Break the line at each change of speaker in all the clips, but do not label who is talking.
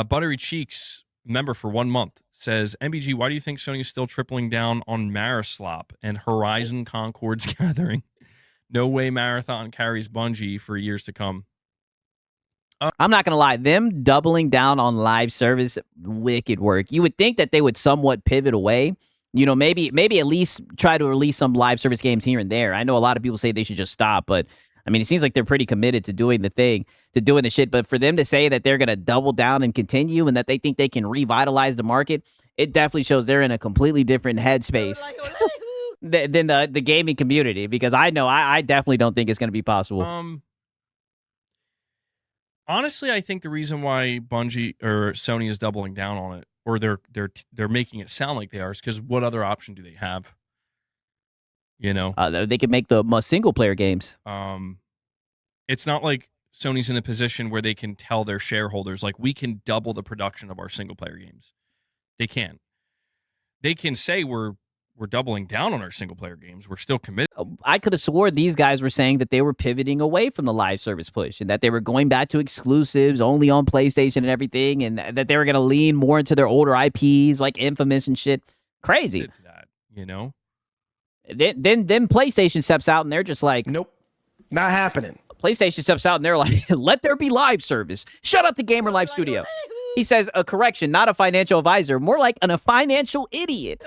Buttery Cheeks, member for 1 month, says, MBG, why do you think Sony is still tripling down on Marislop and Horizon Concord's Gathering? No way Marathon carries Bungie for years to come.
I'm not going to lie. Them doubling down on live service, wicked work. You would think that they would somewhat pivot away. You know, maybe at least try to release some live service games here and there. I know a lot of people say they should just stop, but I mean, it seems like they're pretty committed to doing the thing, to doing the shit. But for them to say that they're going to double down and continue and that they think they can revitalize the market, it definitely shows they're in a completely different headspace than the gaming community, because I know I definitely don't think it's going to be possible.
Honestly, I think the reason why Bungie or Sony is doubling down on it, or they're making it sound like they are, is because what other option do they have? You know,
they could make the single player games.
It's not like Sony's in a position where they can tell their shareholders, like, we can double the production of our single player games. They can't. They can say we're doubling down on our single player games. We're still committed.
I could have swore these guys were saying that they were pivoting away from the live service push and that they were going back to exclusives only on PlayStation and everything, and that they were going to lean more into their older IPs like Infamous and shit. Crazy.
It's that, you know?
Then PlayStation steps out and they're just like,
nope, not happening.
PlayStation steps out and they're like, let there be live service. Shut up to Gamer Life Studio. He says, a correction, not a financial advisor, more like a financial idiot.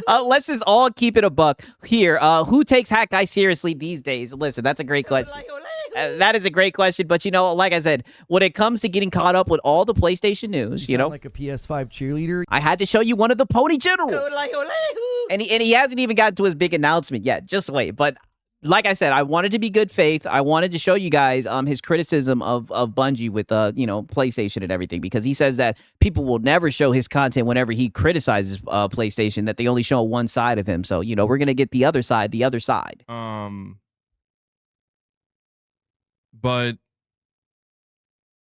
Let's just all keep it a buck here. Who takes Hat Guy seriously these days? Listen, that's a great question. That is a great question. But, you know, like I said, when it comes to getting caught up with all the PlayStation news, you know,
like a PS5 cheerleader.
I had to show you one of the Pony Generals. And he hasn't even gotten to his big announcement yet. Just wait. But like I said, I wanted to be good faith. I wanted to show you guys his criticism of Bungie with you know, PlayStation and everything, because he says that people will never show his content whenever he criticizes PlayStation, that they only show one side of him. So, you know, we're going to get the other side.
But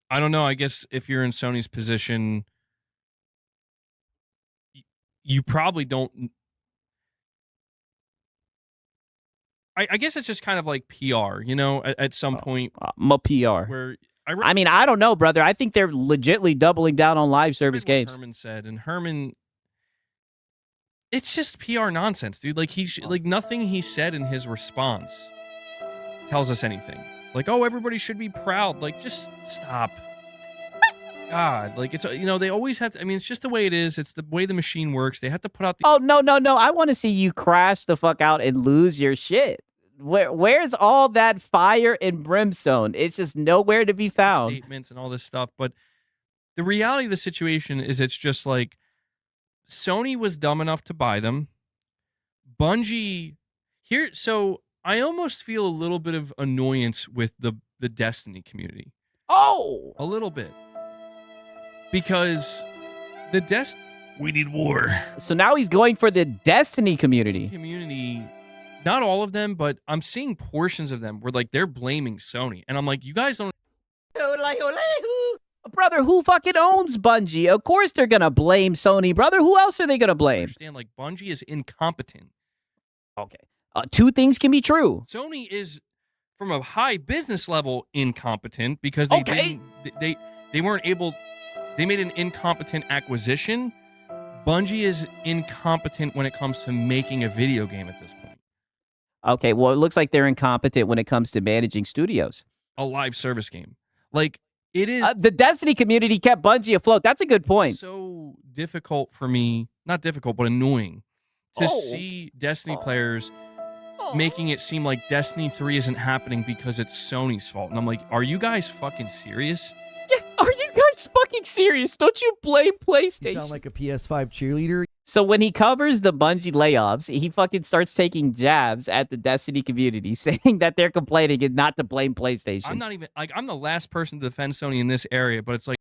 I don't know. I guess if you're in Sony's position, you probably don't. I guess it's just kind of like PR, you know, at some point.
PR.
Where
I mean, I don't know, brother. I think they're legitly doubling down on live service games.
Herman said, and Herman, it's just PR nonsense, dude. Like like nothing he said in his response tells us anything. Like, oh, everybody should be proud. Like, just stop. God, like, it's, you know, they always have to. I mean, it's just the way it is. It's the way the machine works. They have to put out the.
Oh, no. I want to see you crash the fuck out and lose your shit. Where's all that fire and brimstone? It's just nowhere to be found.
Statements and all this stuff. But the reality of the situation is it's just like Sony was dumb enough to buy them. Bungie here. So I almost feel a little bit of annoyance with the Destiny community.
Oh,
a little bit. Because we need war.
So now he's going for the Destiny community.
Not all of them, but I'm seeing portions of them where, like, they're blaming Sony. And I'm like, you guys don't.
Brother, who fucking owns Bungie? Of course they're going to blame Sony, brother. Who else are they going to blame?
Understand, like, Bungie is incompetent.
Okay. Two things can be true.
Sony is, from a high business level, incompetent because they weren't able. They made an incompetent acquisition. Bungie is incompetent when it comes to making a video game at this point.
Okay, well, it looks like they're incompetent when it comes to managing studios.
A live service game. Like, it is.
The Destiny community kept Bungie afloat. That's a good point.
So difficult for me, not difficult, but annoying to see Destiny players making it seem like Destiny 3 isn't happening because it's Sony's fault. And I'm like, are you guys fucking serious?
Yeah, are you guys fucking serious? Don't you blame PlayStation?
You sound like a PS5 cheerleader.
So when he covers the Bungie layoffs, he fucking starts taking jabs at the Destiny community, saying that they're complaining and not to blame PlayStation.
I'm not even, like, I'm the last person to defend Sony in this area, but it's like...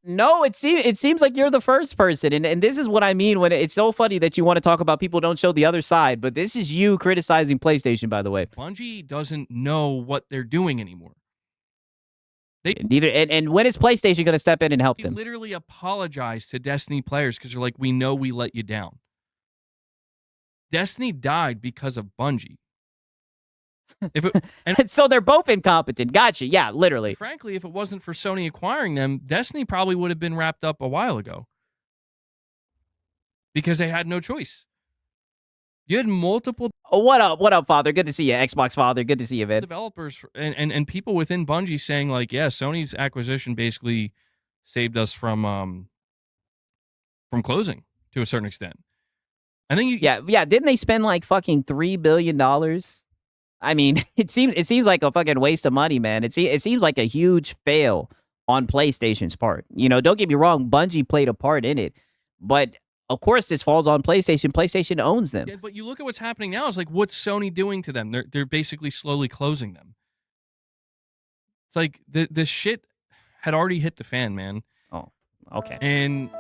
No, it seems like you're the first person, and this is what I mean when it's so funny that you want to talk about people don't show the other side, but this is you criticizing PlayStation, by the way.
Bungie doesn't know what they're doing anymore.
And when is PlayStation going to step in and help them?
They literally apologize to Destiny players because they're like, we know we let you down. Destiny died because of Bungie. If it, and
So they're both incompetent. Gotcha. Yeah, literally.
frankly, if it wasn't for Sony acquiring them, Destiny probably would have been wrapped up a while ago because they had no choice. You had multiple
Oh, what up, Father? Good to see you, Xbox Father. Good to see you, man.
developers and people within Bungie saying like, yeah, Sony's acquisition basically saved us from closing to a certain extent. I think
Yeah. Didn't they spend like fucking $3 billion? I mean, it seems like a fucking waste of money, man. It seems like a huge fail on PlayStation's part. You know, don't get me wrong, Bungie played a part in it, but of course this falls on PlayStation. PlayStation owns them.
Yeah, but you look at what's happening now. It's like, what's Sony doing to them? They're basically slowly closing them. It's like the shit had already hit the fan, man.
Oh, okay.
And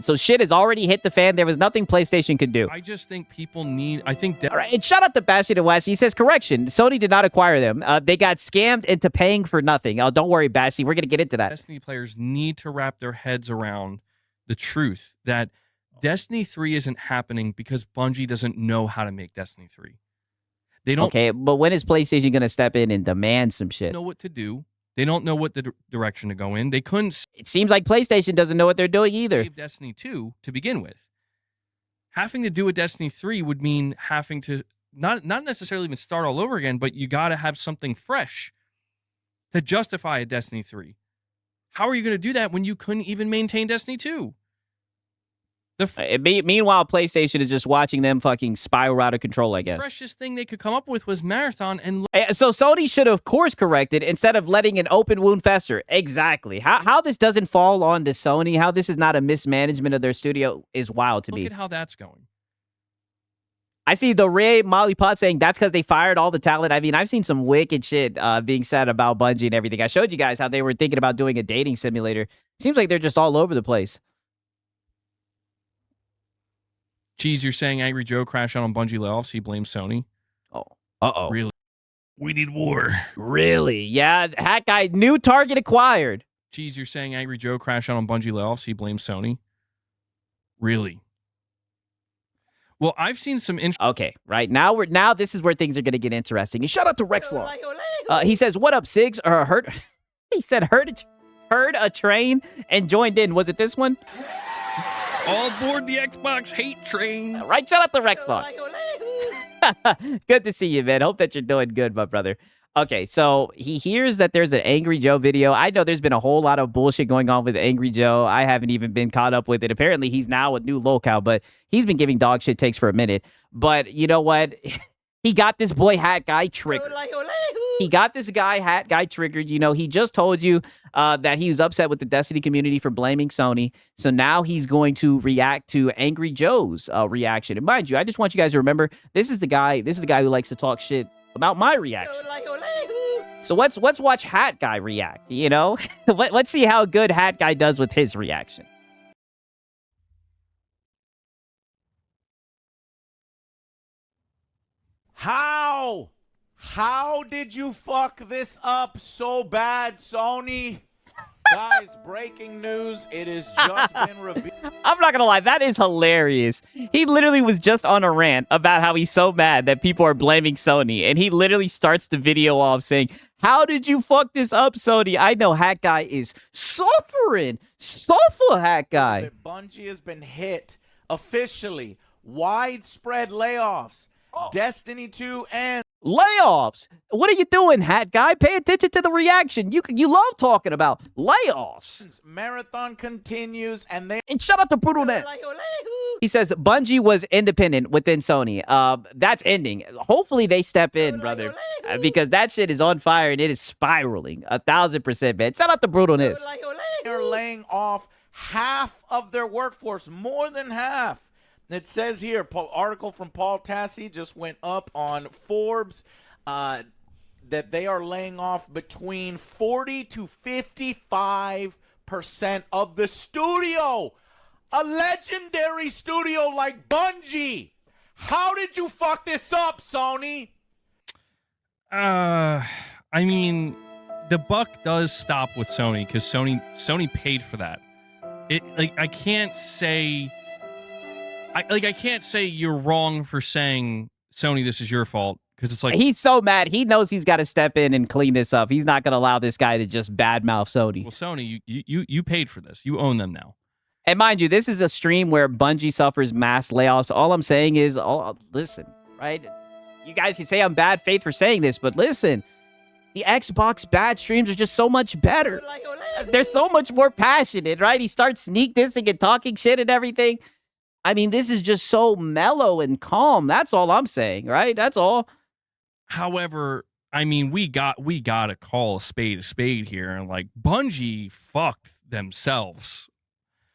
So shit has already hit the fan. There was nothing PlayStation could do.
I just think people need. I think
All right, and shout out to Bastion and West. He says, correction, Sony did not acquire them. They got scammed into paying for nothing. Oh, don't worry, Bastion. We're going to get into that.
Destiny players need to wrap their heads around the truth that Destiny 3 isn't happening because Bungie doesn't know how to make Destiny 3. They don't
Okay, but when is PlayStation going to step in and demand some shit?
know what to do. They don't know what the direction to go in. They couldn't
It seems like PlayStation doesn't know what they're doing either.
save Destiny 2 to begin with. Having to do a Destiny 3 would mean having to not necessarily even start all over again, but you got to have something fresh to justify a Destiny 3. How are you going to do that when you couldn't even maintain Destiny 2?
Meanwhile, PlayStation is just watching them fucking spiral out of control, I guess.
Freshest thing they could come up with was Marathon, and
So Sony should have course corrected instead of letting an open wound fester. Exactly. How this doesn't fall on to Sony, how this is not a mismanagement of their studio is wild to
look
me.
at how that's going.
I see the Ray Molly Pot saying that's because they fired all the talent. I mean, I've seen some wicked shit being said about Bungie and everything. I showed you guys how they were thinking about doing a dating simulator. Seems like they're just all over the place.
Cheese, you're saying Angry Joe crashed out on Bungie layoffs. He blames Sony.
Oh. Uh-oh.
Really? We need war.
Really? Yeah, Hat Guy, new target acquired.
Cheese, you're saying Angry Joe crashed out on Bungie layoffs. He blames Sony. Really? Well, I've seen some
Okay, right. Now this is where things are going to get interesting. And shout out to Rexlaw. He says, what up, Sigs? Heard he said heard a train and joined in. Was it this one?
all aboard the Xbox hate train.
Right, shout out to Rexlaw. Good to see you, man. Hope that you're doing good, my brother. Okay, so he hears that there's an Angry Joe video. I know there's been a whole lot of bullshit going on with Angry Joe. I haven't even been caught up with it. Apparently, he's now a new locale, but he's been giving dog shit takes for a minute. But you know what? He got this boy Hat Guy triggered. He got this guy Hat Guy triggered. You know, he just told you that he was upset with the Destiny community for blaming Sony. So now he's going to react to Angry Joe's reaction. And mind you, I just want you guys to remember, this is the guy who likes to talk shit about my reaction. So let's watch Hat Guy react, you know? Let's see how good Hat Guy does with his reaction.
How? How did you fuck this up so bad, Sony? Guys, breaking news. It has just been revealed.
I'm not gonna lie, that is hilarious. He literally was just on a rant about how he's so mad that people are blaming Sony, and he literally starts the video off saying, how did you fuck this up, Sony? I know Hat Guy is suffering. Suffer, Hat Guy.
Bungie has been hit officially. Widespread layoffs. Destiny 2 and
Layoffs. What are you doing, Hat Guy? Pay attention to the reaction. You love talking about layoffs.
Marathon continues, and they
And shout out to Brutalness. He says Bungie was independent within Sony. That's ending. Hopefully they step in, brother, because that shit is on fire and it is spiraling 1,000%, man. Shout out to Brutalness.
are laying off half of their workforce, more than half. It says here, article from Paul Tassi just went up on Forbes, that they are laying off between 40 to 55% of the studio. A legendary studio like Bungie. How did you fuck this up, Sony?
I mean, the buck does stop with Sony because Sony paid for that. I can't say you're wrong for saying, Sony, this is your fault, because it's like,
He's so mad. He knows he's got to step in and clean this up. He's not going to allow this guy to just badmouth Sony.
well, Sony, you paid for this. You own them now.
And mind you, this is a stream where Bungie suffers mass layoffs. All I'm saying is, listen, right? You guys can say I'm bad faith for saying this, but listen, the Xbox bad streams are just so much better. They're so much more passionate, right? He starts sneak dissing and talking shit and everything. I mean, this is just so mellow and calm. That's all I'm saying, right? That's all.
However, I mean, we got to call a spade here, and like Bungie fucked themselves.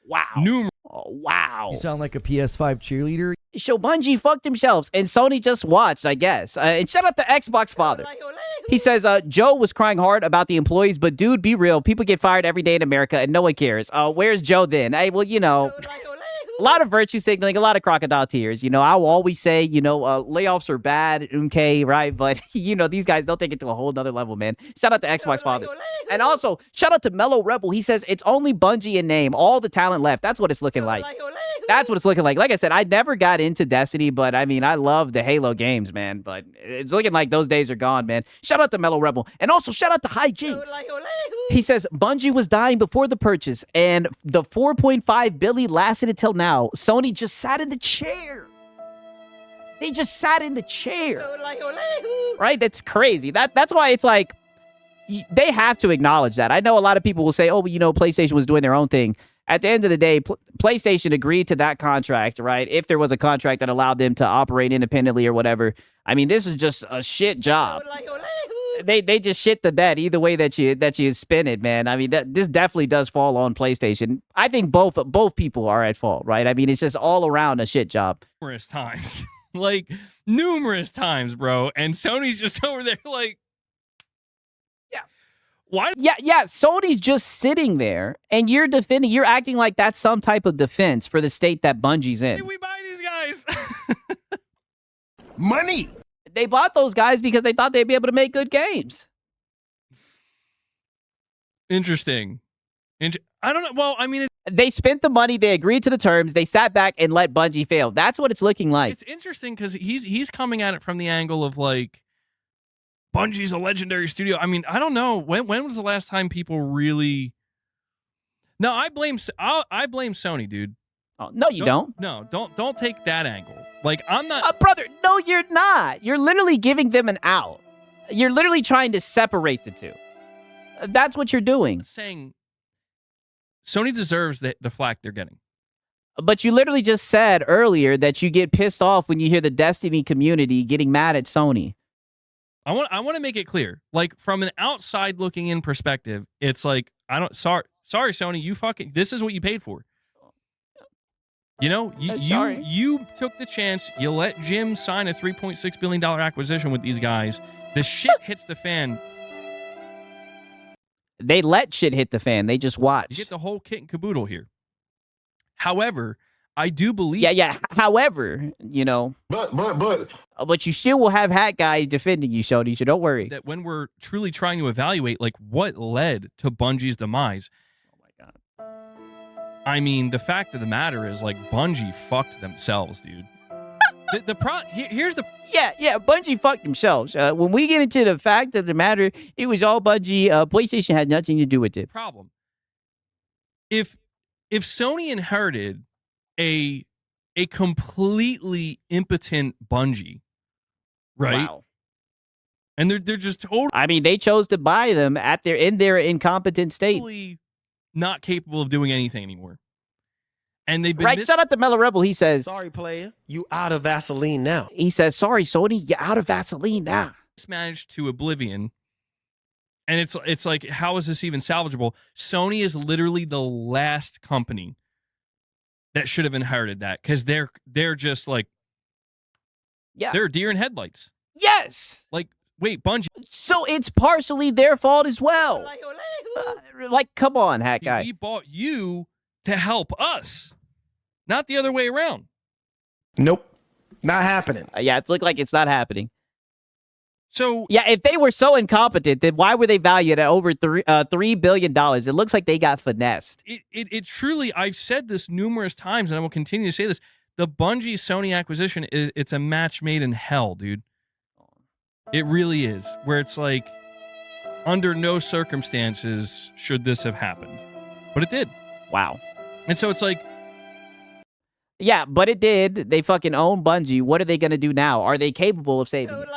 Wow. Wow.
You sound like a PS5 cheerleader.
So Bungie fucked themselves, and Sony just watched, I guess. And shout out to Xbox Father. He says, Joe was crying hard about the employees, but dude, be real. People get fired every day in America, and no one cares. Where's Joe then? Hey, well, you know, a lot of virtue signaling, a lot of crocodile tears. You know, I will always say, you know, layoffs are bad, okay, right? But, you know, these guys, they'll take it to a whole nother level, man. Shout out to Xbox Father. And also, shout out to Mellow Rebel. He says, it's only Bungie in name. All the talent left. That's what it's looking like. That's what it's looking like. Like I said, I never got into Destiny, but I mean, I love the Halo games, man. But it's looking like those days are gone, man. Shout out to Mellow Rebel. And also, shout out to High Jinx. He says, Bungie was dying before the purchase, and the $4.5 billion lasted until now. Sony just sat in the chair. They just sat in the chair. Right? That's crazy. That's why it's like, they have to acknowledge that. I know a lot of people will say, oh, you know, PlayStation was doing their own thing. At the end of the day, PlayStation agreed to that contract, right? If there was a contract that allowed them to operate independently or whatever. I mean, this is just a shit job. They just shit the bed either way that you spin it, man. I mean, this definitely does fall on PlayStation. I think both people are at fault, right? I mean, it's just all around a shit job.
Numerous times. Like, numerous times, bro. And Sony's just over there like, why?
Yeah. Sony's just sitting there, and you're defending. You're acting like that's some type of defense for the state that Bungie's in.
Did we buy these guys?
Money.
They bought those guys because they thought they'd be able to make good games.
Interesting. I don't know. Well, I mean,
They spent the money. They agreed to the terms. They sat back and let Bungie fail. That's what it's looking like.
it's interesting because he's coming at it from the angle of like, Bungie's a legendary studio. I mean, I don't know. When was the last time people really... No, I blame Sony, dude.
Oh, no, you don't.
No, don't take that angle. Like, I'm not...
Brother, no, you're not. You're literally giving them an out. You're literally trying to separate the two. That's what you're doing.
saying Sony deserves the flack they're getting.
But you literally just said earlier that you get pissed off when you hear the Destiny community getting mad at Sony.
I want to make it clear. Like, from an outside looking in perspective, it's like, sorry Sony, this is what you paid for. You know, you took the chance. You let Jim sign a $3.6 billion acquisition with these guys. The shit hits the fan.
They let shit hit the fan. They just watch.
You get the whole kit and caboodle here. However, I do believe...
Yeah. However, you know... But you still will have Hat Guy defending you, Sony, so don't worry.
That when we're truly trying to evaluate, like, what led to Bungie's demise...
Oh, my God.
I mean, the fact of the matter is, like, Bungie fucked themselves, dude. Here's the...
Yeah, Bungie fucked themselves. When we get into the fact of the matter, it was all Bungie. PlayStation had nothing to do with it.
Problem. If Sony inherited a completely impotent Bungie, right?
Wow.
And they're just totally
I mean, they chose to buy them in their incompetent state.
Not capable of doing anything anymore. And they've been
Right, shout out to Mellow Rebel. He says,
Sorry, player. You out of Vaseline now.
he says, sorry, Sony, you're out of Vaseline now.
mismanaged to oblivion. And it's like, how is this even salvageable? Sony is literally the last company that should have inherited that, because they're just like,
Yeah.
they're deer in headlights.
Yes.
Like, wait, Bungie,
So it's partially their fault as well. Like, come on, Hat Guy.
we bought you to help us, not the other way around.
Nope. Not happening.
Yeah, it's looked like it's not happening.
So
Yeah, if they were so incompetent, then why were they valued at over $3 billion? It looks like they got finessed.
it truly, I've said this numerous times, and I will continue to say this: the Bungie Sony acquisition it's a match made in hell, dude. It really is. Where it's like, under no circumstances should this have happened. But it did.
Wow.
And so it's like,
Yeah, but it did. They fucking own Bungie. What are they going to do now? Are they capable of saving it?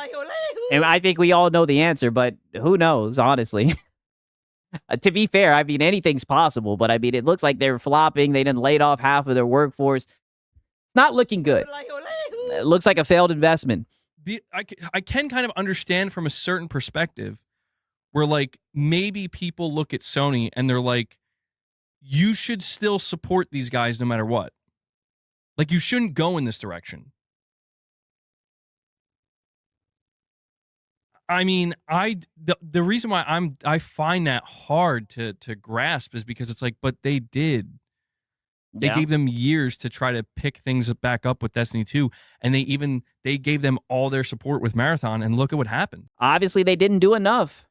And I think we all know the answer, but who knows, honestly. To be fair, I mean, anything's possible, but I mean, it looks like they're flopping. They didn't laid off half of their workforce. It's not looking good. It looks like a failed investment.
I can kind of understand from a certain perspective where, like, maybe people look at Sony and they're like, you should still support these guys no matter what. Like, you shouldn't go in this direction. I mean, the reason why I find that hard to grasp is because it's like, but they did. They gave them years to try to pick things back up with Destiny 2, and they gave them all their support with Marathon, and look at what happened.
Obviously, they didn't do enough.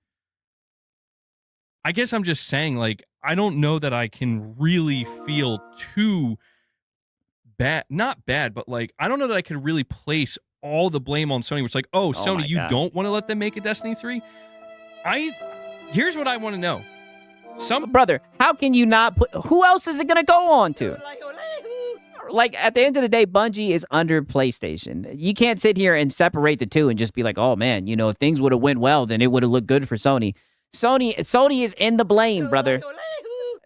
I guess I'm just saying, like, I don't know that I can really feel too bad. Not bad, but, like, I don't know that I can really place all the blame on Sony, where it's like, oh, Sony, you don't want to let them make a Destiny 3? Here's what I want to know.
Brother, how can you not put... Who else is it going to go on to? Like, at the end of the day, Bungie is under PlayStation. You can't sit here and separate the two and just be like, oh, man, you know, if things would have went well, then it would have looked good for Sony. Sony is in the blame, brother.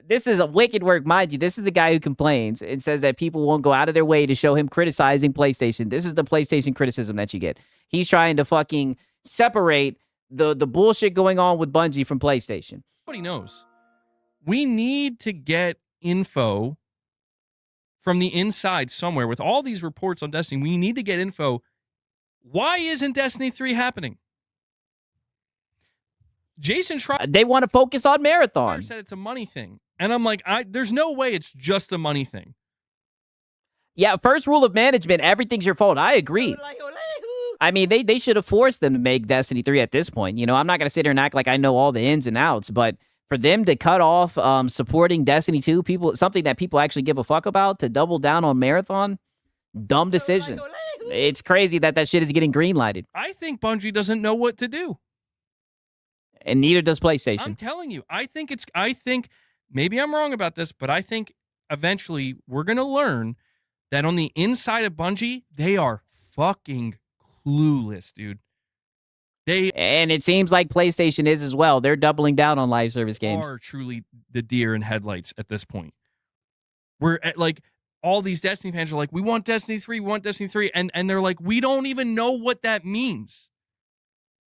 This is a wicked work, mind you. This is the guy who complains and says that people won't go out of their way to show him criticizing PlayStation. This is the PlayStation criticism that you get. He's trying to fucking separate the bullshit going on with Bungie from PlayStation.
Nobody knows. We need to get info from the inside somewhere. With all these reports on Destiny, we need to get info. Why isn't Destiny 3 happening? Jason Schreier,
they want to focus on Marathon.
Said it's a money thing. And I'm like, there's no way it's just a money thing.
Yeah, first rule of management, everything's your fault. I agree. I mean, they should have forced them to make Destiny 3 at this point. You know, I'm not going to sit here and act like I know all the ins and outs, but for them to cut off supporting Destiny 2, something that people actually give a fuck about, to double down on Marathon, dumb decision. It's crazy that shit is getting greenlighted.
I think Bungie doesn't know what to do.
And neither does PlayStation.
I'm telling you, I think maybe I'm wrong about this, but I think eventually we're going to learn that on the inside of Bungie, they are fucking clueless, dude.
And it seems like PlayStation is as well. They're doubling down on live service games.
Are truly the deer in headlights at this point. We're at, like, all these Destiny fans are like, we want Destiny 3, we want Destiny 3, and they're like, we don't even know what that means.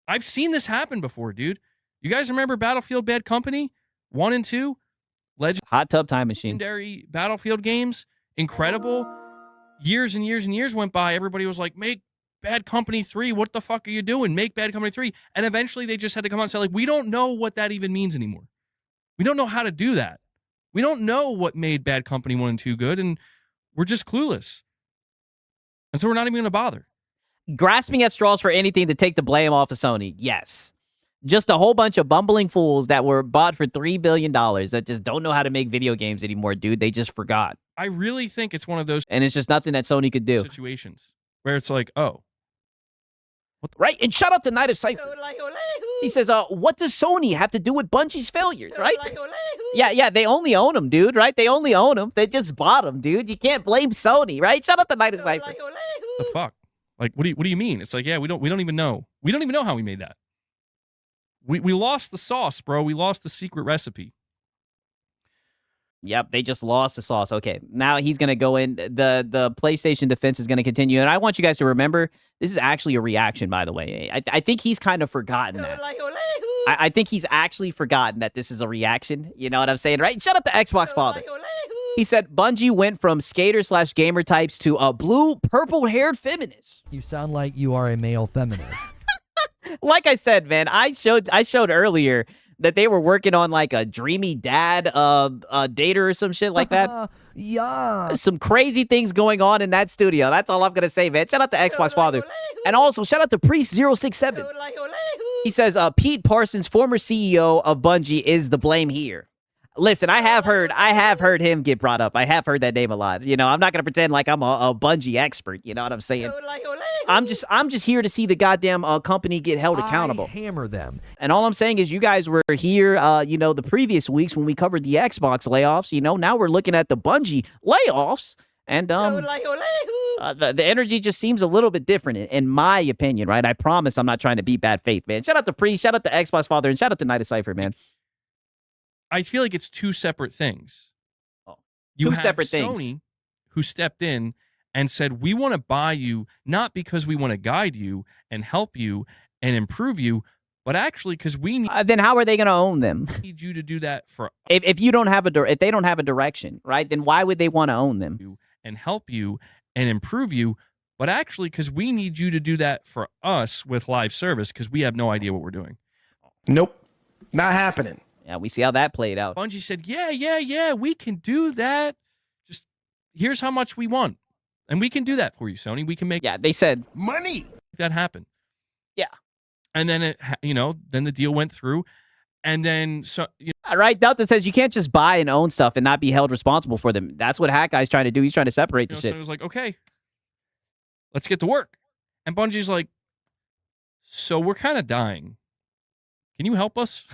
I've seen this happen before, dude. You guys remember Battlefield Bad Company 1 and 2?
Hot Tub Time Machine.
Legendary Battlefield games. Incredible. Years and years and years went by. Everybody was like, make Bad Company 3. What the fuck are you doing? Make Bad Company 3. And eventually they just had to come out and say, like, we don't know what that even means anymore. We don't know how to do that. We don't know what made Bad Company 1 and 2 good, and we're just clueless. And so we're not even going to bother.
Grasping at straws for anything to take the blame off of Sony, yes. Just a whole bunch of bumbling fools that were bought for $3 billion that just don't know how to make video games anymore, dude. They just forgot.
I really think it's one of those
and it's just nothing that Sony could do.
Situations where it's like, oh.
Right, and shout out to Night of Cypher. He says, what does Sony have to do with Bungie's failures, right? Yeah, they only own them, dude, right? They only own them. They just bought them, dude. You can't blame Sony, right? Shout out to Night of Cypher.
The fuck? Like, what do you mean? It's like, yeah, we don't even know. We don't even know how we made that. We lost the sauce, bro. We lost the secret recipe.
Yep, they just lost the sauce. Okay, now he's going to go in. The PlayStation defense is going to continue. And I want you guys to remember, this is actually a reaction, by the way. I think he's kind of forgotten that. I think he's actually forgotten that this is a reaction. You know what I'm saying, right? Shout out to Xbox Father. He said, Bungie went from skater/gamer types to blue, purple-haired feminists.
You sound like you are a male feminist.
Like I said, man, I showed earlier that they were working on like a dreamy dad dater or some shit like that.
Yeah.
Some crazy things going on in that studio. That's all I'm going to say, man. Shout out to Xbox Father. And also, shout out to Priest067. He says, Pete Parsons, former CEO of Bungie, is the blame here. Listen, I have heard him get brought up. I have heard that name a lot. You know, I'm not going to pretend like I'm a Bungie expert. You know what I'm saying? I'm just here to see the goddamn company get held accountable.
I hammer them.
And all I'm saying is you guys were here, the previous weeks when we covered the Xbox layoffs. Now we're looking at the Bungie layoffs. And the energy just seems a little bit different, in my opinion, right? I promise I'm not trying to be bad faith, man. Shout out to Priest, shout out to Xbox Father, and shout out to Night of Cypher, man.
I feel like it's two separate things.
Oh,
you
two
have
separate
Sony,
things.
Who stepped in and said, we want to buy you, not because we want to guide you and help you and improve you, but actually because we need
then how are they going to own them?
need you to do that for
If you don't have if they don't have a direction, right? Then why would they want to own them?
you and help you and improve you, but actually because we need you to do that for us with live service because we have no idea what we're doing.
Nope. Not happening.
Yeah, we see how that played out.
Bungie said, yeah, we can do that. Just here's how much we want. And we can do that for you, Sony. We can make
Yeah, they said
Money.
that happen.
Yeah.
And then then the deal went through. And then
All right, Delta says you can't just buy and own stuff and not be held responsible for them. That's what Hat Guy's trying to do. He's trying to separate the shit.
Sony was like, okay, let's get to work. And Bungie's like, so we're kind of dying. Can you help us?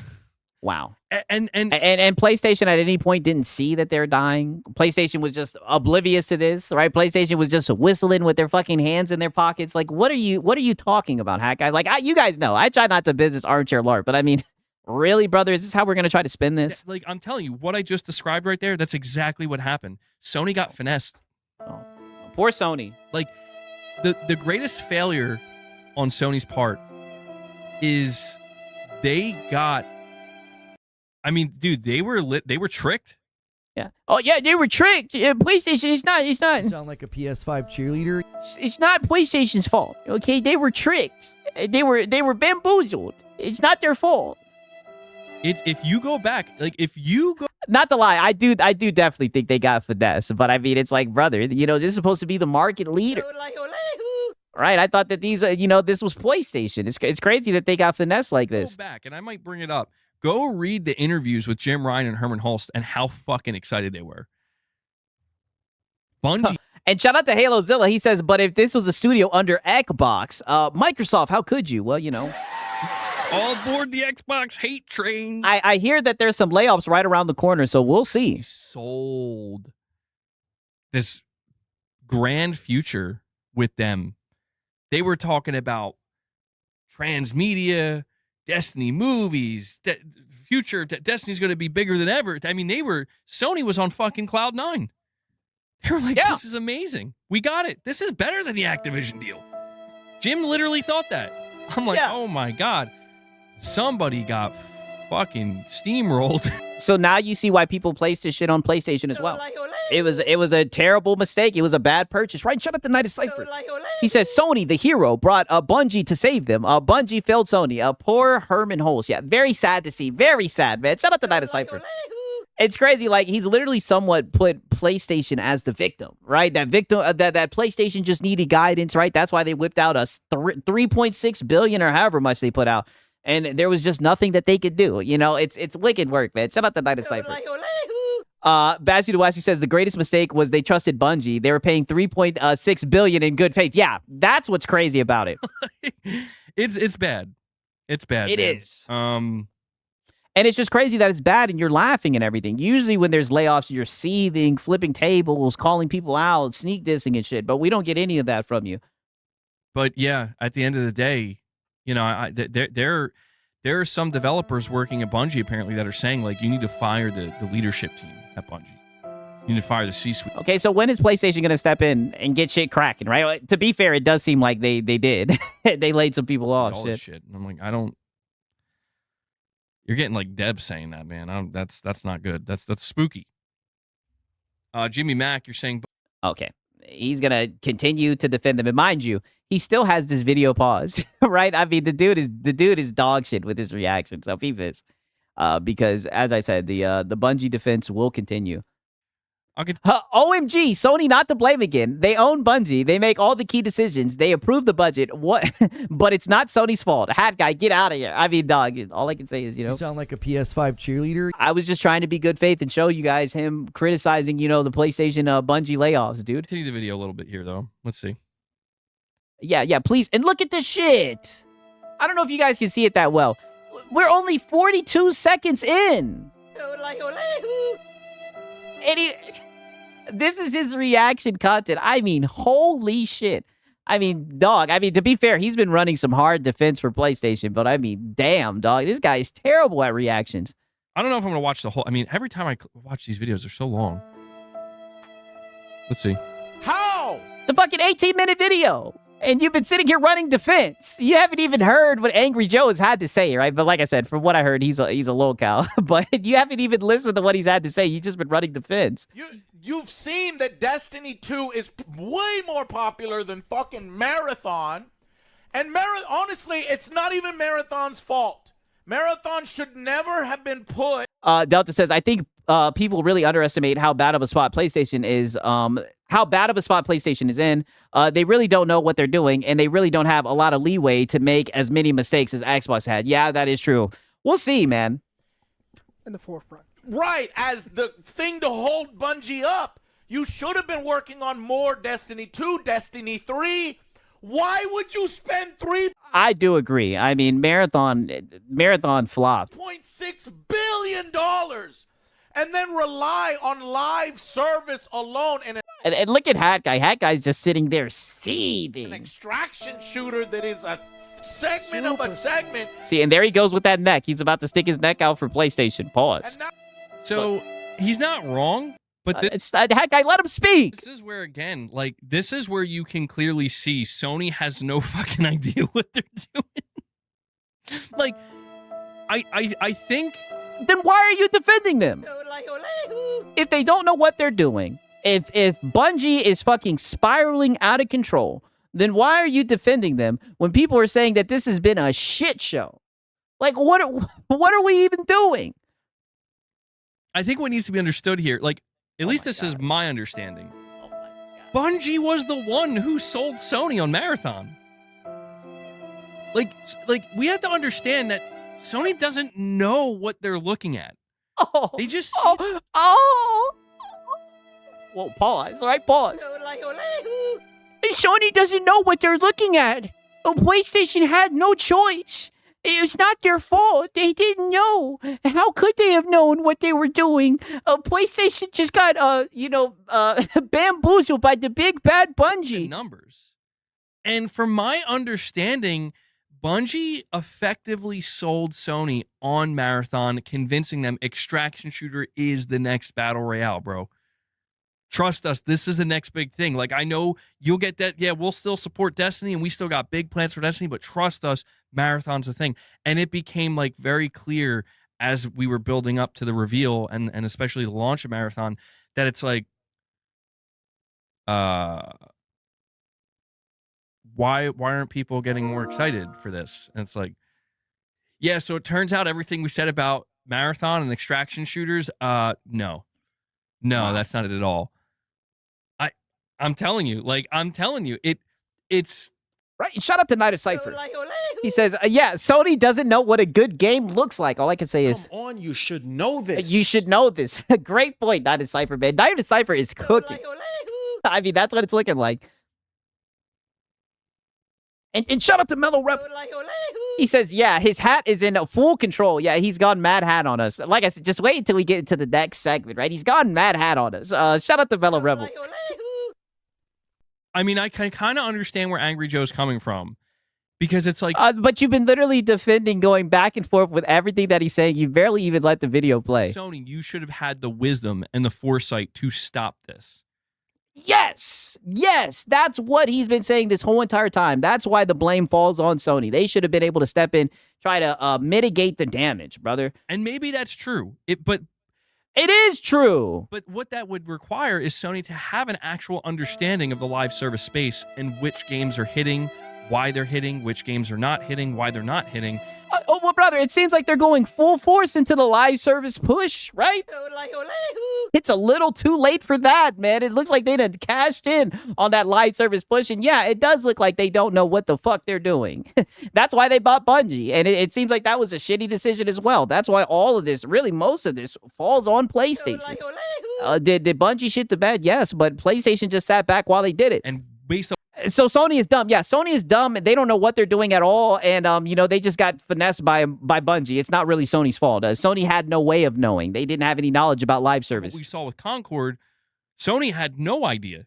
Wow.
And
PlayStation at any point didn't see that they're dying. PlayStation was just oblivious to this, right? PlayStation was just whistling with their fucking hands in their pockets. Like, what are you talking about, Hat Guy? Like, you guys know, I try not to business armchair LARP, but I mean, really, brother, is this how we're gonna try to spin this?
like I'm telling you, what I just described right there, that's exactly what happened. Sony got finessed.
Oh, poor Sony.
Like the greatest failure on Sony's part is they got. I mean, dude, they were tricked.
Yeah. Oh yeah, they were tricked. PlayStation. It's not.
You sound like a PS5 cheerleader.
It's not PlayStation's fault. Okay, they were tricked. They were bamboozled. It's not their fault.
If you go back,
Not to lie, I do definitely think they got finesse. But I mean, it's like, brother, this is supposed to be the market leader. Right? I thought that these, this was PlayStation. It's crazy that they got finesse like this.
Go back, and I might bring it up. Go read the interviews with Jim Ryan and Herman Hulst and how fucking excited they were. Bungie.
And shout out to Halo Zilla. He says, but if this was a studio under Xbox, Microsoft, how could you? Well,
All aboard the Xbox hate train.
I hear that there's some layoffs right around the corner, so we'll see.
He sold this grand future with them. They were talking about transmedia, Destiny movies, future. Destiny's going to be bigger than ever. I mean, Sony was on fucking cloud 9. They were like, This is amazing. We got it. This is better than the Activision deal. Jim literally thought that. I'm like, Oh my God. Somebody got fucking steamrolled.
So now you see why people placed this shit on PlayStation as well. It was a terrible mistake. It was a bad purchase, right? Shout out to Night of Cypher. He said Sony, the hero, brought Bungie to save them. Bungie failed Sony. Poor Herman Hulst. Yeah, very sad to see. Very sad, man. Shout out to Night of Cypher. It's crazy. Like, he's literally somewhat put PlayStation as the victim, right? That victim, that PlayStation just needed guidance, right? That's why they whipped out a $3.6 billion or however much they put out. And there was just nothing that they could do. It's wicked work, man. Shout out to Night of Cypher. Bashu the Washi says the greatest mistake was they trusted Bungie. They were paying $3.6 billion in good faith. Yeah, that's what's crazy about it.
It's bad. It's bad.
It
man.
is. And it's just crazy that it's bad and you're laughing and everything. Usually when there's layoffs, you're seething, flipping tables, calling people out, sneak dissing and shit. But we don't get any of that from you.
But yeah, at the end of the day, there are some developers working at Bungie apparently that are saying like you need to fire the leadership team at Bungie. You need to fire the C-suite.
Okay, so when is PlayStation going to step in and get shit cracking, right? To be fair, it does seem like they did. They laid some people off.
All this shit. And I'm like, you're getting like Deb saying that, man. That's not good. That's spooky. Jimmy Mack, you're saying.
Okay, he's going to continue to defend them. And mind you, he still has this video pause, right? I mean, the dude is dog shit with his reaction. So peep this, because as I said, the Bungie defense will continue. OMG, Sony not to blame again. They own Bungie. They make all the key decisions. They approve the budget. What? But it's not Sony's fault. Hat guy, get out of here. I mean, dog. All I can say is,
You sound like a PS5 cheerleader.
I was just trying to be good faith and show you guys him criticizing, the PlayStation Bungie layoffs, dude.
Continue the video a little bit here, though. Let's see.
Yeah, please. And look at this shit. I don't know if you guys can see it that well. We're only 42 seconds in. This is his reaction content. I mean, holy shit. I mean, dog. I mean, to be fair, he's been running some hard defense for PlayStation, but I mean, damn, dog. This guy is terrible at reactions.
I don't know if I'm going to watch the whole. I mean, every time I watch these videos, they're so long. Let's see.
How?
It's a fucking 18-minute video. And you've been sitting here running defense. You haven't even heard what Angry Joe has had to say, right? But like I said, from what I heard, he's a locale. But you haven't even listened to what he's had to say. You've just been running defense.
You've seen that Destiny 2 is way more popular than fucking Marathon. And honestly, it's not even Marathon's fault. Marathon should never have been put.
Delta says, I think people really underestimate how bad of a spot PlayStation is. How bad of a spot PlayStation is in. They really don't know what they're doing, and they really don't have a lot of leeway to make as many mistakes as Xbox had. Yeah, that is true. We'll see, man.
In the forefront.
Right, as the thing to hold Bungie up. You should have been working on more Destiny 2, Destiny 3. Why would you spend
I do agree. I mean, Marathon flopped.
$3.6 billion and then rely on live service alone
And look at Hat Guy. Hat Guy's just sitting there
an
seething.
extraction shooter that is a segment of a segment.
See, and there he goes with that neck. He's about to stick his neck out for PlayStation. Pause.
And now,
So he's not wrong, but
Hat Guy, let him speak.
this is where, again, like, this is where you can clearly see Sony has no fucking idea what they're doing. Like, I think.
Then why are you defending them? If they don't know what they're doing, if Bungie is fucking spiraling out of control, then why are you defending them when people are saying that this has been a shit show? Like, what are we even doing?
I think what needs to be understood here, like, at least this is my understanding. Bungie was the one who sold Sony on Marathon. Like we have to understand that Sony doesn't know what they're looking at.
Oh,
They just
Whoa, pause. All right, pause. Sony doesn't know what they're looking at. PlayStation had no choice. It was not their fault. They didn't know. How could they have known what they were doing? PlayStation just got, bamboozled by the big bad Bungie.
numbers. And from my understanding, Bungie effectively sold Sony on Marathon, convincing them extraction shooter is the next battle royale, bro. Trust us, this is the next big thing. Like, I know you'll get that. Yeah, we'll still support Destiny, and we still got big plans for Destiny, but trust us, Marathon's a thing. And it became, like, very clear as we were building up to the reveal and especially the launch of Marathon that it's like, why aren't people getting more excited for this? And it's like, yeah, so it turns out everything we said about Marathon and extraction shooters, no, that's not it at all. I'm telling you, it's
Right? Shout out to Night of Cypher. He says, yeah, Sony doesn't know what a good game looks like. All I can say is,
Come on, you should know this.
you should know this. Great point, Night of Cypher, man. Night of Cypher is cooking. I mean, that's what it's looking like. And shout out to Mellow Rebel. He says, yeah, his hat is in full control. Yeah, he's gone mad hat on us. Like I said, just wait until we get into the next segment, right? He's gone mad hat on us. Shout out to Mellow Rebel.
I mean, I can kind of understand where Angry Joe's coming from because it's like,
But you've been literally defending, going back and forth with everything that he's saying. You barely even let the video play.
Sony, you should have had the wisdom and the foresight to stop this.
Yes, that's what he's been saying this whole entire time. That's why the blame falls on Sony. They should have been able to step in, try to mitigate the damage, brother.
And maybe that's true. But
It is true.
But what that would require is Sony to have an actual understanding of the live service space and which games are hitting, why they're hitting, which games are not hitting, why they're not hitting.
Well, brother, it seems like they're going full force into the live service push, right? It's a little too late for that, man. It looks like they done cashed in on that live service push. And yeah, it does look like they don't know what the fuck they're doing. That's why they bought Bungie. And it seems like that was a shitty decision as well. That's why all of this, really most of this, falls on PlayStation. Did Bungie shit the bed? Yes, but PlayStation just sat back while they did it.
And based on
So Sony is dumb. Yeah, Sony is dumb. They don't know what they're doing at all, and they just got finessed by Bungie. It's not really Sony's fault. Sony had no way of knowing. They didn't have any knowledge about live service.
What we saw with Concord, Sony had no idea.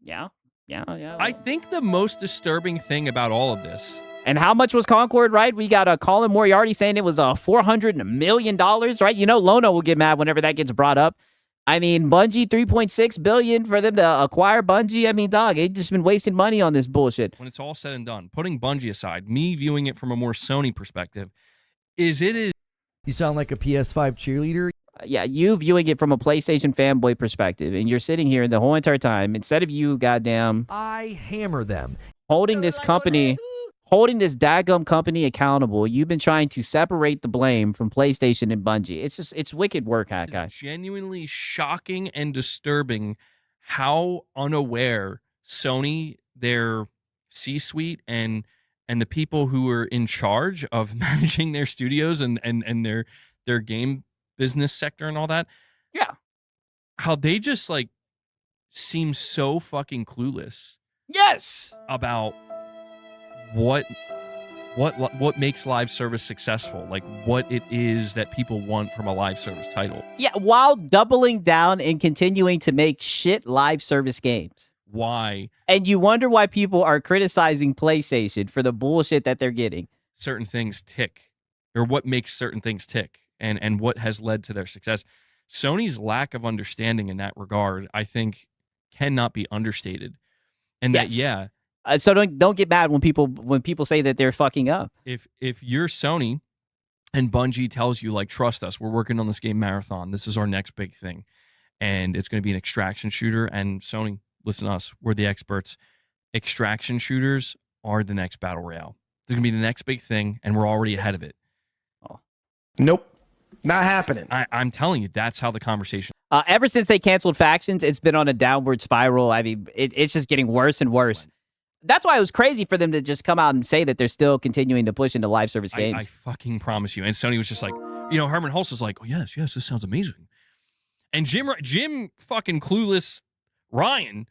Yeah.
I think the most disturbing thing about all of this.
And how much was Concord, right? We got Colin Moriarty saying it was $400 million, right? Lono will get mad whenever that gets brought up. I mean, Bungie, $3.6 billion for them to acquire Bungie. I mean, dog, they've just been wasting money on this bullshit.
When it's all said and done, putting Bungie aside, me viewing it from a more Sony perspective, is.
You sound like a PS5 cheerleader.
Yeah, you viewing it from a PlayStation fanboy perspective, and you're sitting here the whole entire time, instead of you, goddamn,
I hammer them.
holding this daggum company accountable, you've been trying to separate the blame from PlayStation and Bungie. It's wicked work, Hat Guy.
It's genuinely shocking and disturbing how unaware Sony, their C-suite, and the people who are in charge of managing their studios and their game business sector and all that.
Yeah.
How they just seem so fucking clueless.
Yes.
About what makes live service successful, what it is that people want from a live service title.
Yeah, while doubling down and continuing to make shit live service games.
Why?
And you wonder why people are criticizing PlayStation for the bullshit that they're getting.
Certain things tick, or what makes certain things tick, and what has led to their success. Sony's lack of understanding in that regard, I think, cannot be understated. And
yes.
That, yeah.
So don't get mad when people say that they're fucking up.
If you're Sony and Bungie tells you, trust us, we're working on this game Marathon, this is our next big thing, and it's going to be an extraction shooter, and Sony, listen to us, we're the experts. Extraction shooters are the next battle royale. They're going to be the next big thing, and we're already ahead of it.
Oh.
Nope. Not happening.
I'm telling you, that's how the conversation.
Ever since they canceled Factions, it's been on a downward spiral. I mean, it's just getting worse and worse. That's why it was crazy for them to just come out and say that they're still continuing to push into live service games.
I fucking promise you. And Sony was just like, Herman Hulst was like, oh, yes, this sounds amazing. And Jim fucking clueless Ryan.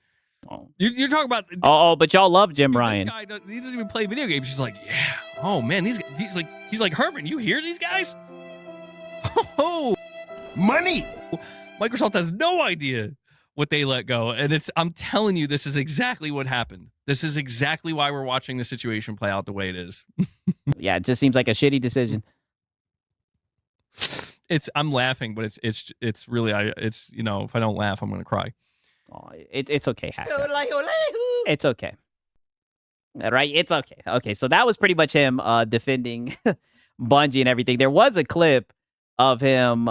Oh.
You're talking about.
But y'all love Jim Ryan.
This guy, he doesn't even play video games. He's like, yeah. Oh, man. He's like, Herman, you hear these guys? Oh,
money.
Microsoft has no idea what they let go. And I'm telling you, this is exactly what happened. This is exactly why we're watching the situation play out the way it is.
Yeah, it just seems like a shitty decision.
I'm laughing, but it's really, if I don't laugh, I'm going to cry.
Oh, it's okay, Hacker. It's okay. Right? It's okay. Okay, so that was pretty much him defending Bungie and everything. There was a clip of him,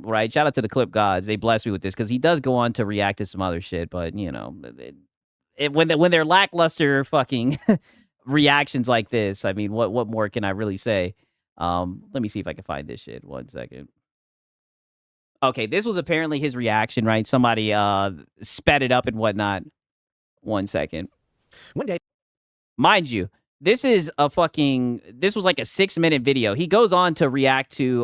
right? Shout out to the clip gods. They blessed me with this because he does go on to react to some other shit, but when they're lackluster fucking reactions like this, I mean, what more can I really say? Let me see if I can find this shit. 1 second. Okay, this was apparently his reaction, right? Somebody sped it up and whatnot. 1 second.
One day,
mind you, this was like a 6-minute video. He goes on to react to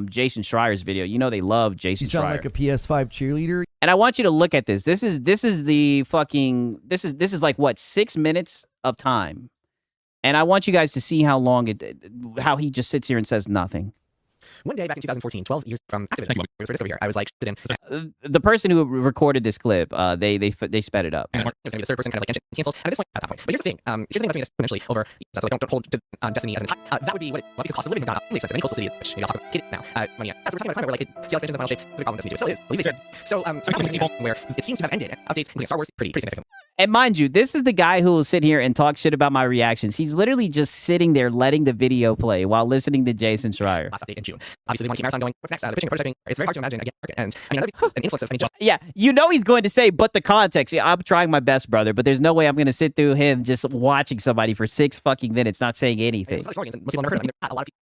Jason Schreier's video. They love Jason Schreier.
You sound like a PS5 cheerleader.
And I want you to look at this. This is like what, 6 minutes of time. And I want you guys to see how he just sits here and says nothing.
One day back in 2014, 12 years from Activision, here, I was like,
the person who recorded this clip, they sped it up.
It's going to be the third person kind of canceled at that point. But here's the thing about doing this exponentially over, so don't hold Destiny as an entire, that would be what because cost of living have gone up. It makes sense. Any coastal city, which I'll talk about it now. As we're talking about a time where CL expansions and final shape, the problem Destiny 2 still is. Believe they said. So where it seems to have ended, updates including Star Wars, pretty significant.
And mind you, this is the guy who will sit here and talk shit about my reactions. He's literally just sitting there letting the video play while listening to Jason Schreier.
Last update in June. Obviously, they want to keep Marathon going. What's next? The pitching and prototyping. It's very hard to imagine again. And I mean, an influx of
yeah, he's going to say, but the context. Yeah, I'm trying my best, brother, but there's no way I'm going to sit through him just watching somebody for 6 fucking minutes, not saying anything.
Most people never heard of him. A lot of people.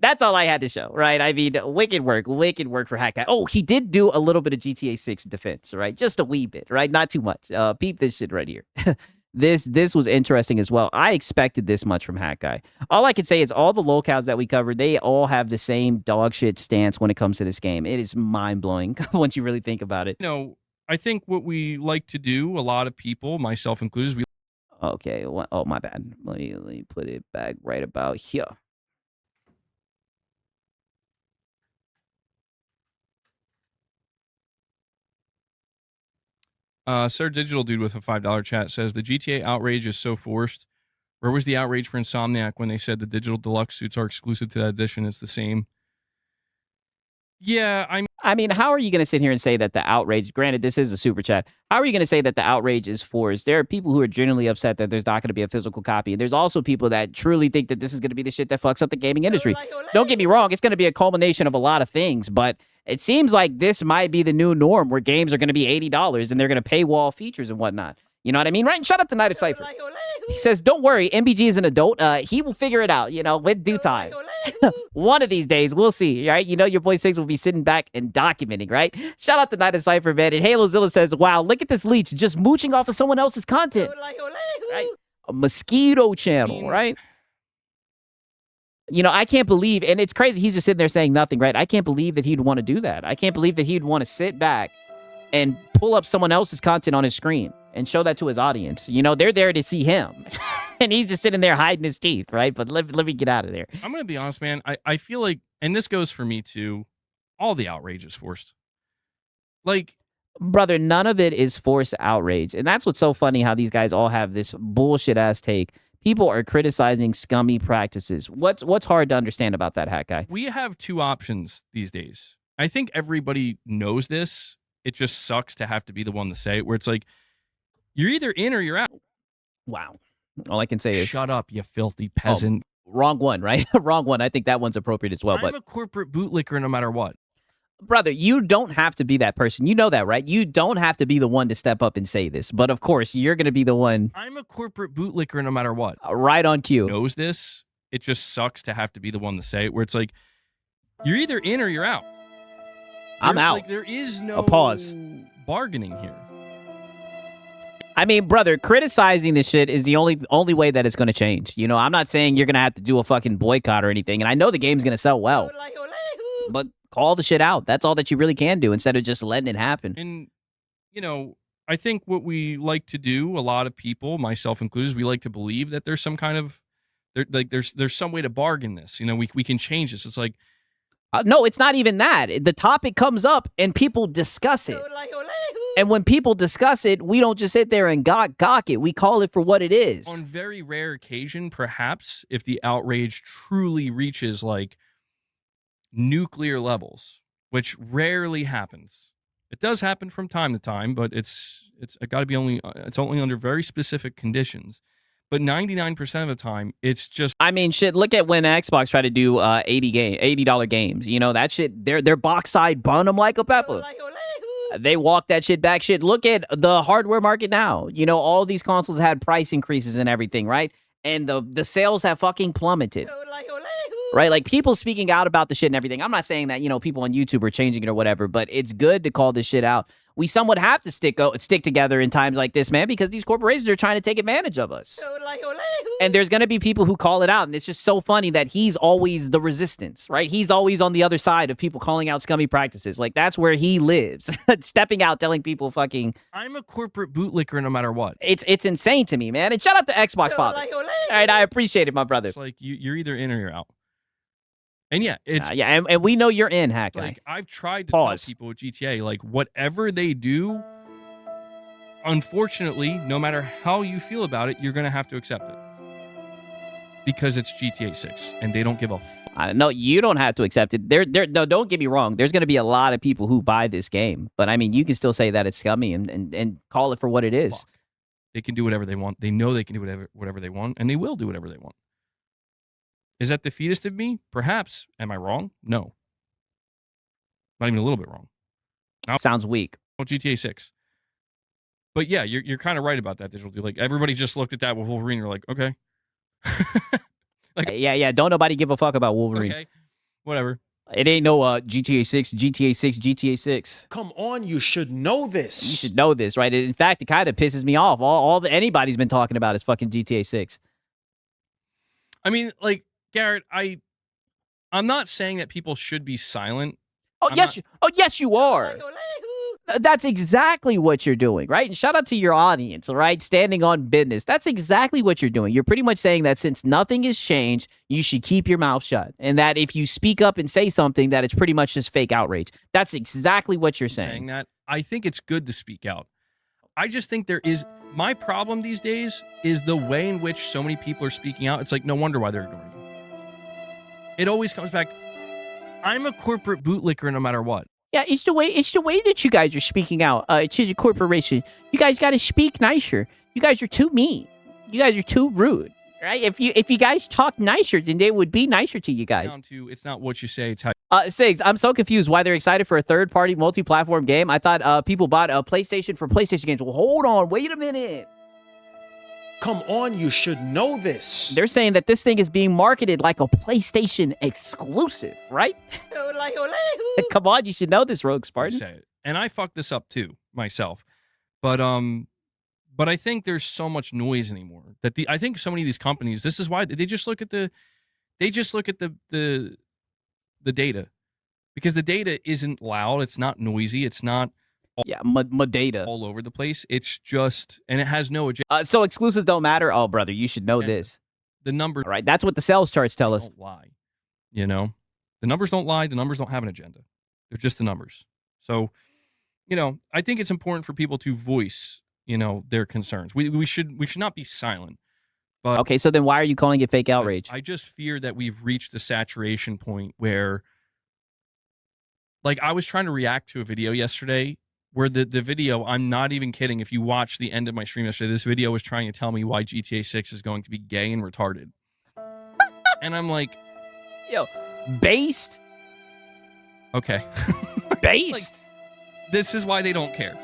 That's all I had to show, right? I mean, wicked work for Hack Guy. Oh, he did do a little bit of GTA 6 defense, right? Just a wee bit, right? Not too much. Peep this shit right here. This was interesting as well. I expected this much from Hack Guy. All I can say is all the locales that we covered, they all have the same dog shit stance when it comes to this game. It is mind-blowing once you really think about it.
I think what we like to do, a lot of people, myself included, is we
Okay. Oh, my bad. Let me put it back right about here.
Sir Digital Dude with a $5 chat says the GTA outrage is so forced. Where was the outrage for Insomniac when they said the digital deluxe suits are exclusive to that edition? It's the same. Yeah,
I mean, how are you going to sit here and say that the outrage, granted, this is a super chat. How are you going to say that the outrage is forced? There are people who are genuinely upset that there's not going to be a physical copy. And there's also people that truly think that this is going to be the shit that fucks up the gaming industry. Don't get me wrong. It's going to be a culmination of a lot of things, but it seems like this might be the new norm where games are going to be $80 and they're going to paywall features and whatnot. You know what I mean? Right? And shout out to Night of Cypher. He says, don't worry, MBG is an adult. He will figure it out, with due time. One of these days, we'll see, right? Your boy Six will be sitting back and documenting, right? Shout out to Night of Cypher, man. And HaloZilla says, wow, look at this leech just mooching off of someone else's content. Right? A mosquito channel, right? I can't believe, and it's crazy, he's just sitting there saying nothing, right? I can't believe that he'd want to do that. I can't believe that he'd want to sit back and pull up someone else's content on his screen and show that to his audience. They're there to see him. And he's just sitting there hiding his teeth, right? But let me get out of there.
I'm going to be honest, man. I feel like, and this goes for me too, all the outrage is forced. Like,
brother, none of it is forced outrage. And that's what's so funny, how these guys all have this bullshit-ass take. People are criticizing scummy practices. What's hard to understand about that, Hat Guy?
We have two options these days. I think everybody knows this. It just sucks to have to be the one to say it, where it's like, you're either in or you're out.
Wow. All I can say is...
Shut up, you filthy peasant.
Wrong one, right? Wrong one. I think that one's appropriate as well.
I'm a corporate bootlicker no matter what.
Brother, you don't have to be that person. You know that, right? You don't have to be the one to step up and say this. But of course, you're going to be the one...
I'm a corporate bootlicker no matter what.
Right on cue.
Knows this. It just sucks to have to be the one to say it, where it's like, you're either in or you're out.
I'm out.
Like, there is no
a pause.
Bargaining here.
I mean, brother, criticizing this shit is the only way that it's going to change. I'm not saying you're going to have to do a fucking boycott or anything. And I know the game's going to sell well. But call the shit out. That's all that you really can do instead of just letting it happen.
And, I think what we like to do, a lot of people, myself included, is we like to believe that there's some kind of, there's some way to bargain this. We can change this. It's like,
no, it's not even that. The topic comes up and people discuss it. And when people discuss it, we don't just sit there and gawk it. We call it for what it is.
On very rare occasion, perhaps, if the outrage truly reaches like nuclear levels, which rarely happens. It does happen from time to time, but it's got to be it's only under very specific conditions. But 99% of the time, it's just...
I mean, shit, look at when Xbox tried to do $80 games. That shit, their box side bun them like a pepper. They walk that shit back. Shit, look at the hardware market now. All these consoles had price increases and everything, right? And the sales have fucking plummeted. Right? Like, people speaking out about the shit and everything. I'm not saying that, people on YouTube are changing it or whatever, but it's good to call this shit out. We somewhat have to stick together in times like this, man, because these corporations are trying to take advantage of us. And there's going to be people who call it out, and it's just so funny that he's always the resistance, right? He's always on the other side of people calling out scummy practices. Like, that's where he lives. Stepping out, telling people fucking...
I'm a corporate bootlicker no matter what.
It's insane to me, man. And shout out to Xbox Father. All right, I appreciate it, my brother.
It's like, you're either in or you're out. And yeah, it's
and we know you're in, Hack Guy.
Like, I've tried to tell people with GTA, like, whatever they do, unfortunately, no matter how you feel about it, you're gonna have to accept it because it's GTA 6, and they don't give a.
No, you don't have to accept it. No, don't get me wrong. There's gonna be a lot of people who buy this game, but I mean, you can still say that it's scummy and call it for what it is.
Fuck. They can do whatever they want. They know they can do whatever they want, and they will do whatever they want. Is that defeatist of me? Perhaps. Am I wrong? No. Not even a little bit wrong.
Sounds weak.
Oh, GTA 6. But yeah, you're kind of right about that, Digital Dude. Like, everybody just looked at that with Wolverine and they're like, okay.
Like, yeah. Don't nobody give a fuck about Wolverine.
Okay. Whatever.
It ain't no GTA 6, GTA 6, GTA 6.
Come on, you should know this.
You should know this, right? In fact, it kind of pisses me off. All that anybody's been talking about is fucking GTA 6.
I mean, like, Garrett, I'm not saying that people should be silent.
Yes, you are. That's exactly what you're doing, right? And shout out to your audience, all right? Standing on business. That's exactly what you're doing. You're pretty much saying that since nothing has changed, you should keep your mouth shut. And that if you speak up and say something, that it's pretty much just fake outrage. That's exactly what you're saying.
That I think it's good to speak out. I just think there is my problem these days is the way in which so many people are speaking out. It's like no wonder why they're ignoring you. It always comes back. I'm a corporate bootlicker no matter what.
Yeah, it's the way that you guys are speaking out to the corporation. You guys got to speak nicer. You guys are too mean. You guys are too rude. Right? If you guys talk nicer, then they would be nicer to you guys.
It's not what you say, it's how.
Sigs, I'm so confused why they're excited for a third-party multi-platform game. I thought people bought a PlayStation for PlayStation games. Well, hold on, wait a minute.
Come on, you should know this.
They're saying that this thing is being marketed like a PlayStation exclusive, right? Come on, you should know this, Rogue Spartan.
Say it. And I fucked this up too myself, but I think there's so much noise anymore that I think so many of these companies. This is why they just look at the data, because the data isn't loud, it's not noisy, it's not.
Data
all over the place. It's just, and it has no agenda.
So exclusives don't matter. Oh, brother, you should know this.
The numbers,
all right? That's what the sales charts tell us.
Don't lie. You know, the numbers don't lie. The numbers don't have an agenda. They're just the numbers. So, you know, I think it's important for people to voice, you know, their concerns. We should not be silent. But
okay, so then why are you calling it fake outrage?
I just fear that we've reached a saturation point where, like, I was trying to react to a video yesterday. Where the video, I'm not even kidding. If you watch the end of my stream yesterday, this video was trying to tell me why GTA 6 is going to be gay and retarded. And I'm like,
yo, based?
Okay.
Based?
Like, this is why they don't care.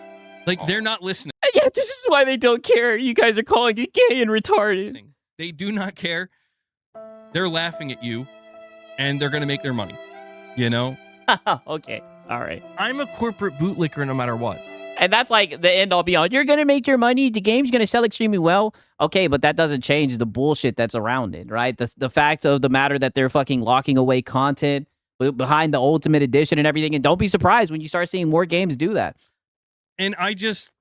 Like, they're not listening.
Yeah, this is why they don't care. You guys are calling it gay and retarded.
They do not care. They're laughing at you, and they're going to make their money. You know?
Okay. All right.
I'm a corporate bootlicker no matter what.
And that's like the end all be all. You're going to make your money. The game's going to sell extremely well. Okay, but that doesn't change the bullshit that's around it, right? The fact of the matter that they're fucking locking away content behind the Ultimate Edition and everything. And don't be surprised when you start seeing more games do that.
And I just,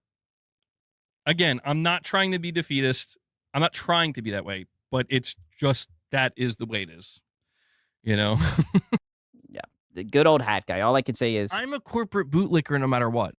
again, I'm not trying to be defeatist. I'm not trying to be that way. But it's just, that is the way it is. You know?
The good old hat guy. All I can say is,
I'm a corporate bootlicker no matter what.